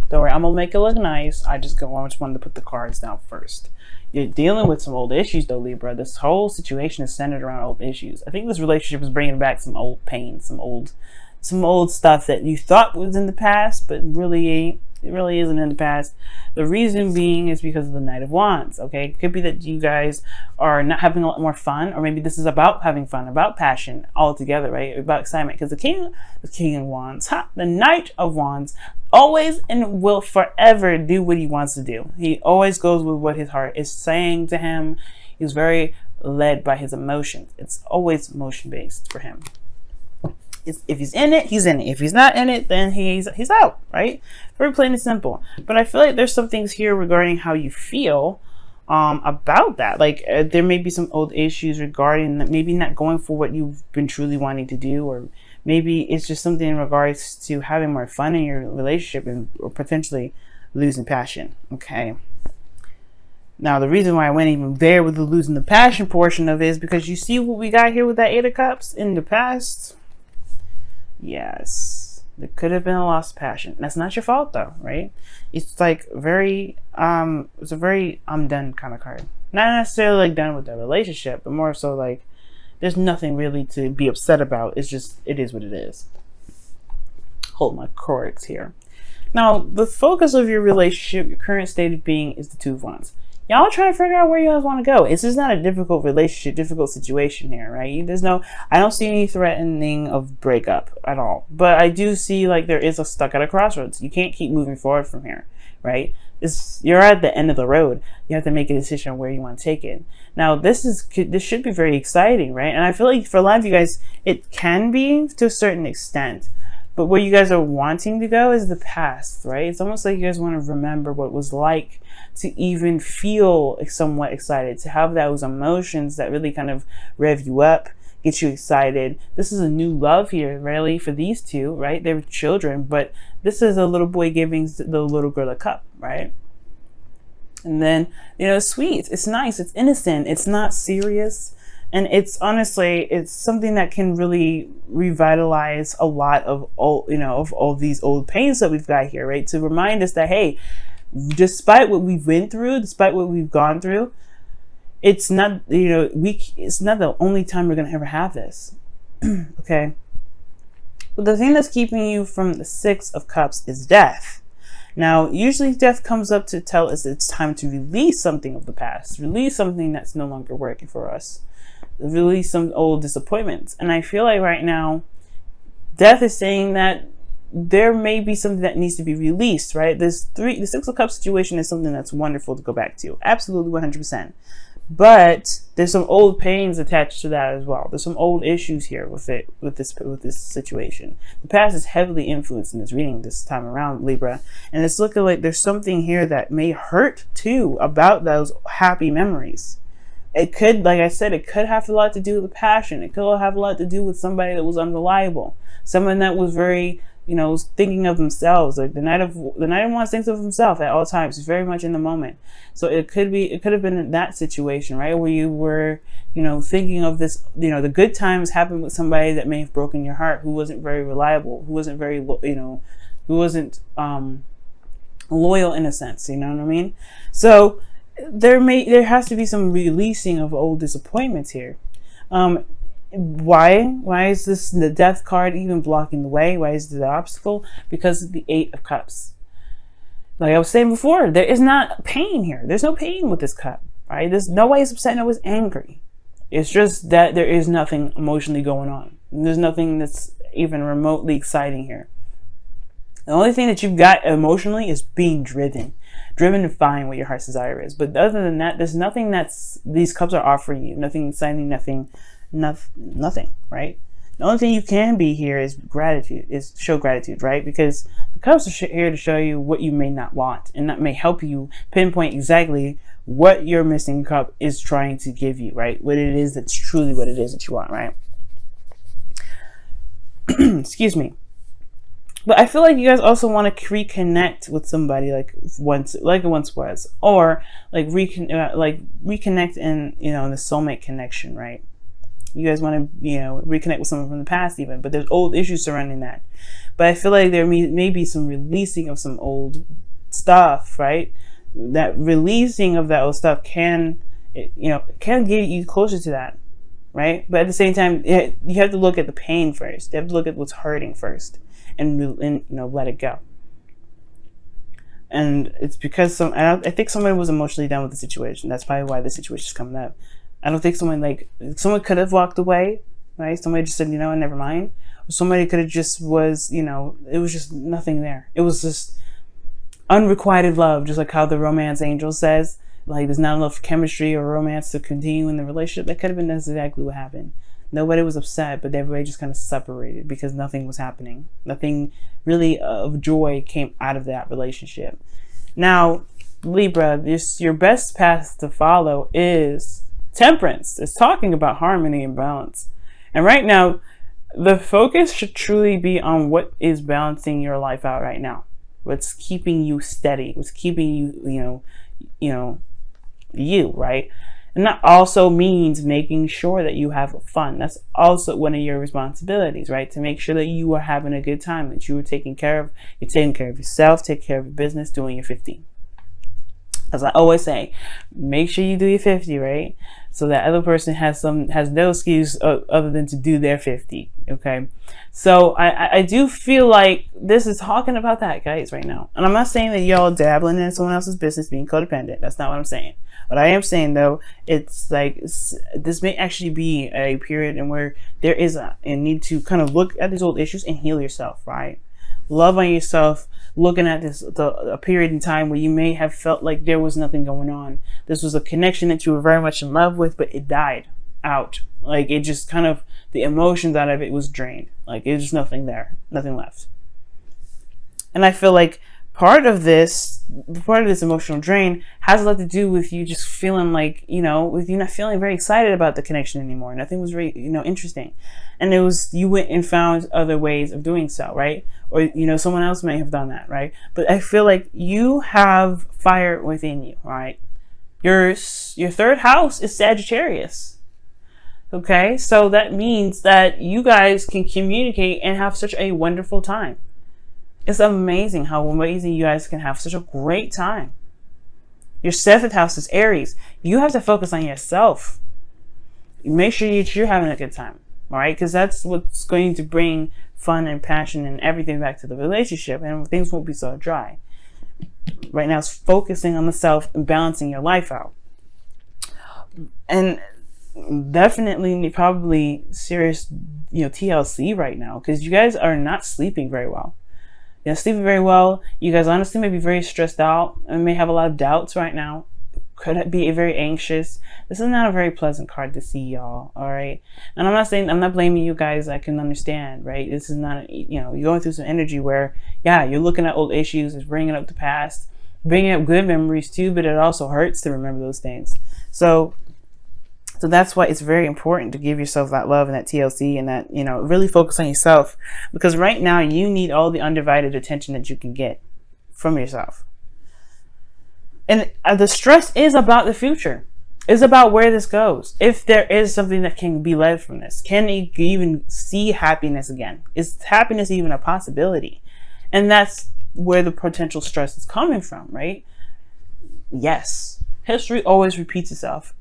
Don't worry, I'm gonna make it look nice. I just wanted to put the cards down first. You're dealing with some old issues though, Libra. This whole situation is centered around old issues. I think this relationship is bringing back some old pain, some old stuff that you thought was in the past, but really it really isn't in the past. The reason being is because of the Knight of Wands. Okay, it could be that you guys are not having a lot more fun, or maybe this is about having fun, about passion altogether, right? About excitement. Because the King of Wands, the Knight of Wands, always and will forever do what he wants to do. He always goes with what his heart is saying to him. He's very led by his emotions. It's always emotion based for him. If he's in it, he's in it. If he's not in it, then he's out, right? Very plain and simple. But I feel like there's some things here regarding how you feel about that. Like there may be some old issues regarding that, maybe not going for what you've been truly wanting to do, or maybe it's just something in regards to having more fun in your relationship or potentially losing passion. Okay. Now, the reason why I went even there with the losing the passion portion of it is because you see what we got here with that Eight of Cups in the past. Yes, there could have been a lost passion. That's not your fault though, right? It's like it's a very I'm done kind of card. Not necessarily like done with the relationship, but more so like there's nothing really to be upset about. It's just, it is what it is. Hold my cords here. Now, the focus of your relationship, your current state of being, is the Two of Wands. Y'all are trying to figure out where you guys want to go. This is not a difficult relationship, difficult situation here, right? I don't see any threatening of breakup at all. But I do see like there is a stuck at a crossroads. You can't keep moving forward from here, right? You're at the end of the road. You have to make a decision on where you want to take it. Now, this should be very exciting, right? And I feel like for a lot of you guys, it can be to a certain extent. But where you guys are wanting to go is the past, right? It's almost like you guys want to remember what it was like to even feel somewhat excited, to have those emotions that really kind of rev you up, get you excited. This is a new love here, really, for these two, right? They're children, but this is a little boy giving the little girl a cup, right? And then, it's sweet, it's nice, it's innocent, it's not serious. And it's honestly, it's something that can really revitalize a lot of all these old pains that we've got here, right? To remind us that, hey, despite what we've been through, despite what we've gone through, it's not, it's not the only time we're going to ever have this. Okay. But the thing that's keeping you from the Six of Cups is death. Now, usually death comes up to tell us it's time to release something of the past, release something that's no longer working for us, release some old disappointments. And I feel like right now, death is saying that there may be something that needs to be released, right? The Six of Cups situation is something that's wonderful to go back to. Absolutely 100%. But there's some old pains attached to that as well. There's some old issues here with this situation. The past is heavily influenced in this reading this time around, Libra. And it's looking like there's something here that may hurt too about those happy memories. It could, like I said, it could have a lot to do with passion. It could have a lot to do with somebody that was unreliable. Someone that was very, thinking of themselves. Like the Knight of Wands thinks of himself at all times. He's very much in the moment. So it could have been in that situation, right? Where you were, thinking of this, the good times happened with somebody that may have broken your heart, who wasn't very reliable, who wasn't very, who wasn't loyal in a sense, you know what I mean? So there has to be some releasing of old disappointments here. Why is the death card even blocking the way? Why is it the obstacle? Because of the Eight of Cups. Like I was saying before, there is not pain here. There's no pain with this cup, right? There's nobody's upset, nobody's angry. It's just that there is nothing emotionally going on. There's nothing that's even remotely exciting here. The only thing that you've got emotionally is being driven to find what your heart's desire is. But other than that, there's nothing these cups are offering you. Nothing exciting, nothing, right? The only thing you can be here is show gratitude, right? Because the cups are here to show you what you may not want, and that may help you pinpoint exactly what your missing cup is trying to give you, right? What it is that's truly what it is that you want, right? Excuse me. But I feel like you guys also want to reconnect with somebody like it once was, or like reconnect in the soulmate connection, right? You guys want to, reconnect with someone from the past even, but there's old issues surrounding that. But I feel like there may be some releasing of some old stuff, right? That releasing of that old stuff can get you closer to that, right? But at the same time, you have to look at the pain first. You have to look at what's hurting first, and let it go. And it's because I think somebody was emotionally done with the situation. That's probably why the situation is coming up. I don't think someone could have walked away, right? Somebody just said, never mind. Or somebody could have just was, it was just nothing there. It was just unrequited love, just like how the romance angel says, like there's not enough chemistry or romance to continue in the relationship. That could have been exactly what happened. Nobody was upset, but everybody just kind of separated because nothing was happening. Nothing really of joy came out of that relationship. Now, Libra, your best path to follow is temperance. It's talking about harmony and balance. And right now, the focus should truly be on what is balancing your life out right now. What's keeping you steady? What's keeping you, you, right? And that also means making sure that you have fun. That's also one of your responsibilities, right? To make sure that you are having a good time, that you're taking care of yourself, take care of your business, doing your 50. As I always say, make sure you do your 50, right? So that other person has no excuse other than to do their 50. Okay. So I do feel like this is talking about that, guys, right now. And I'm not saying that y'all dabbling in someone else's business, being codependent. That's not what I'm saying. What I am saying, though, it's like this may actually be a period in where there is a need to kind of look at these old issues and heal yourself, right? Love on yourself, looking at a period in time where you may have felt like there was nothing going on. This was a connection that you were very much in love with, but it died out. Like it just kind of, the emotions out of it was drained. Like it was just nothing there, nothing left. And I feel like part of this emotional drain has a lot to do with you just feeling like, with you not feeling very excited about the connection anymore. Nothing was very, interesting. And it was, you went and found other ways of doing so, right? Or, someone else may have done that, right? But I feel like you have fire within you, right? Your third house is Sagittarius. Okay? So that means that you guys can communicate and have such a wonderful time. It's amazing how amazing you guys can have such a great time. Your seventh house is Aries. You have to focus on yourself. Make sure you're having a good time. All right? Because that's what's going to bring fun and passion and everything back to the relationship. And things won't be so dry. Right now, it's focusing on the self and balancing your life out. And definitely, probably serious, TLC right now. Because you guys are not sleeping very well. You're not sleeping very well. You guys honestly may be very stressed out and may have a lot of doubts right now. Could be very anxious. This is not a very pleasant card to see, y'all. All right. And I'm not blaming you guys. I can understand, right? This is not, you're going through some energy where, yeah, you're looking at old issues. It's bringing up the past, bringing up good memories too, but it also hurts to remember those things. So that's why it's very important to give yourself that love and that TLC and that, really focus on yourself, because right now you need all the undivided attention that you can get from yourself. And the stress is about the future. It's about where this goes. If there is something that can be led from this, can you even see happiness again? Is happiness even a possibility? And that's where the potential stress is coming from, right? Yes. History always repeats itself.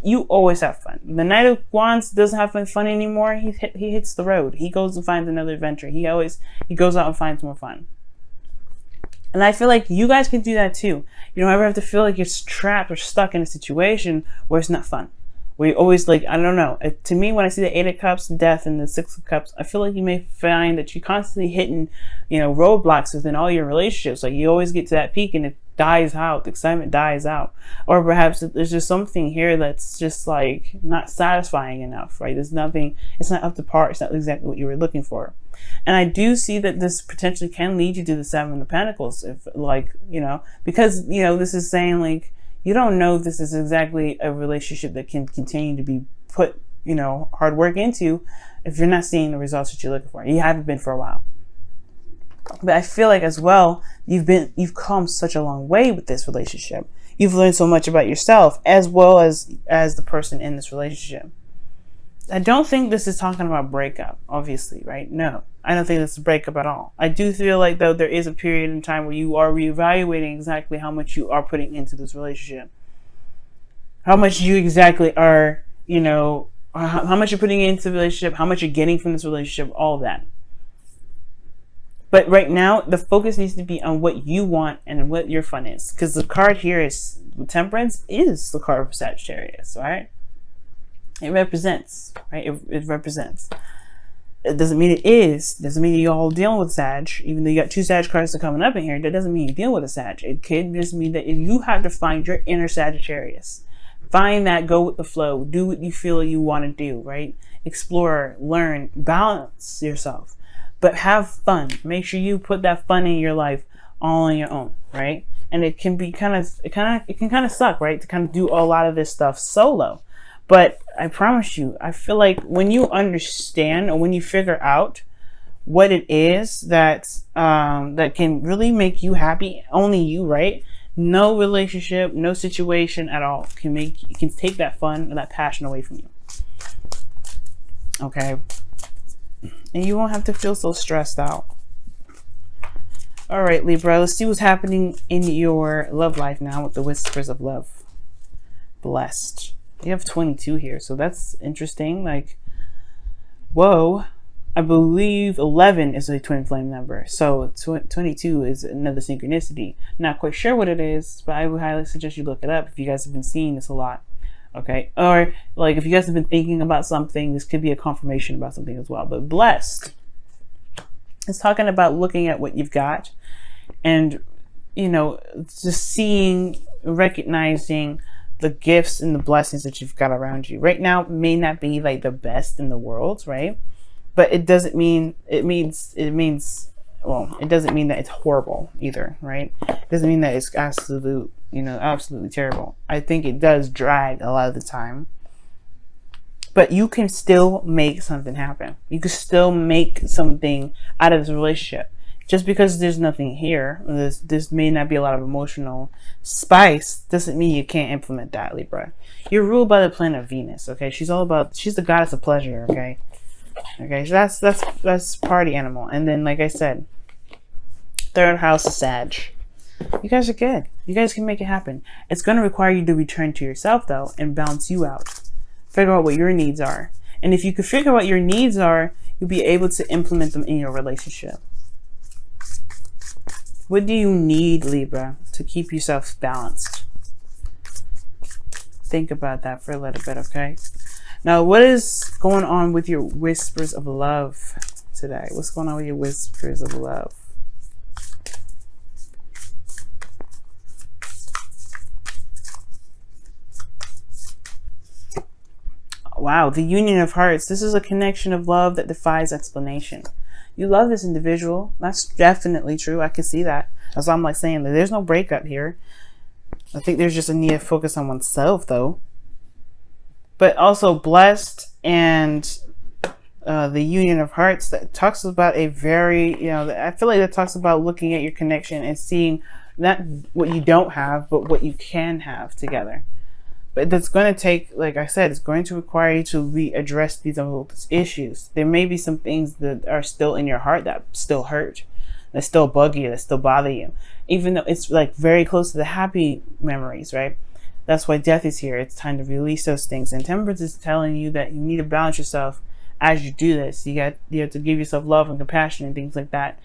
You always have fun. The Knight of Wands doesn't have fun anymore. He hits the road. He goes and finds another adventure. He goes out and finds more fun. And I feel like you guys can do that too. You don't ever have to feel like you're trapped or stuck in a situation where it's not fun. Where you always I don't know. To me, when I see the 8 of Cups, Death, and the 6 of Cups, I feel like you may find that you're constantly hitting, roadblocks within all your relationships. Like you always get to that peak and it dies out. The excitement dies out. Or perhaps there's just something here that's just not satisfying enough, right? There's nothing, it's not up to par. It's not exactly what you were looking for. And I do see that this potentially can lead you to the 7 of Pentacles, if because, this is saying you don't know if this is exactly a relationship that can continue to be put, hard work into if you're not seeing the results that you're looking for. You haven't been for a while. But I feel like as well, you've come such a long way with this relationship. You've learned so much about yourself as well as the person in this relationship. I don't think this is talking about breakup, obviously, right? No, I don't think this is a breakup at all. I do feel like, though, there is a period in time where you are reevaluating exactly how much you are putting into this relationship. How much you exactly are, you know, how much you're putting into the relationship, how much you're getting from this relationship, all of that. But right now, the focus needs to be on what you want and what your fun is. Because the card here is Temperance is the card of Sagittarius, right? It represents, right? It represents. It doesn't mean it is. Doesn't mean you're all dealing with Sag. Even though you got 2 Sag cards that are coming up in here, that doesn't mean you deal with a Sag. It could just mean that you have to find your inner Sagittarius. Find that, go with the flow. Do what you feel you want to do, right? Explore, learn, balance yourself. But have fun. Make sure you put that fun in your life all on your own, right? And it can be it can kind of suck, right? To kind of do a lot of this stuff solo. But I promise you, I feel like when you understand or when you figure out what it is that that can really make you happy, only you, right? No relationship, no situation at all can take that fun or that passion away from you. Okay? And you won't have to feel so stressed out. All right, Libra, let's see what's happening in your love life now with the Whispers of Love. Blessed. You have 22 here, so that's interesting. Like, whoa. I believe 11 is a twin flame number. So 22 is another synchronicity. Not quite sure what it is, but I would highly suggest you look it up if you guys have been seeing this a lot. Okay, or like if you guys have been thinking about something, this could be a confirmation about something as well. But blessed, it's talking about looking at what you've got and, you know, just seeing, recognizing the gifts and the blessings that you've got around you. Right now may not be like the best in the world, right? But it doesn't mean, it doesn't mean that it's horrible either, right? It doesn't mean that it's absolutely terrible. I think it does drag a lot of the time. But you can still make something happen. You can still make something out of this relationship. Just because there's nothing here, this may not be a lot of emotional spice, doesn't mean you can't implement that, Libra. You're ruled by the planet Venus, okay? She's the goddess of pleasure, okay? Okay, so that's party animal. And then, like I said, 3rd house is Sag. You guys are good. You guys can make it happen. It's going to require you to return to yourself, though, and balance you out. Figure out what your needs are. And if you can figure out what your needs are, you'll be able to implement them in your relationship. What do you need, Libra, to keep yourself balanced? Think about that for a little bit, okay? Now, what is going on with your Whispers of Love today? What's going on with your Whispers of Love? Wow, the Union of Hearts. This is a connection of love that defies explanation. You love this individual. That's definitely true. I can see that. That's why I'm like saying that there's no breakup here. I think there's just a need to focus on oneself, though. But also blessed and the Union of Hearts, that talks about a very, I feel like that talks about looking at your connection and seeing not what you don't have, but what you can have together. But that's going to take, like I said, it's going to require you to readdress these issues. There may be some things that are still in your heart that still hurt, that still bug you, that still bother you, even though it's like very close to the happy memories, right? That's why Death is here. It's time to release those things. And Temperance is telling you that you need to balance yourself as you do this. You have to give yourself love and compassion and things like that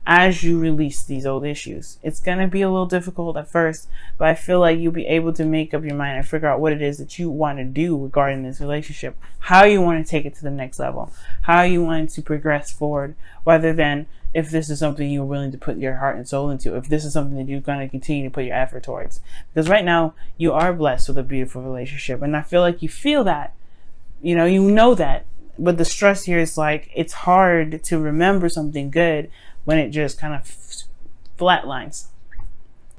as you release these old issues. It's going to be a little difficult at first, but I feel like you'll be able to make up your mind and figure out what it is that you want to do regarding this relationship, how you want to take it to the next level, how you want to progress forward, rather than if this is something you're willing to put your heart and soul into, if this is something that you're going to continue to put your effort towards. Because right now, you are blessed with a beautiful relationship, and I feel like you feel that, you know that, but the stress here is like, it's hard to remember something good when it just kind of flatlines.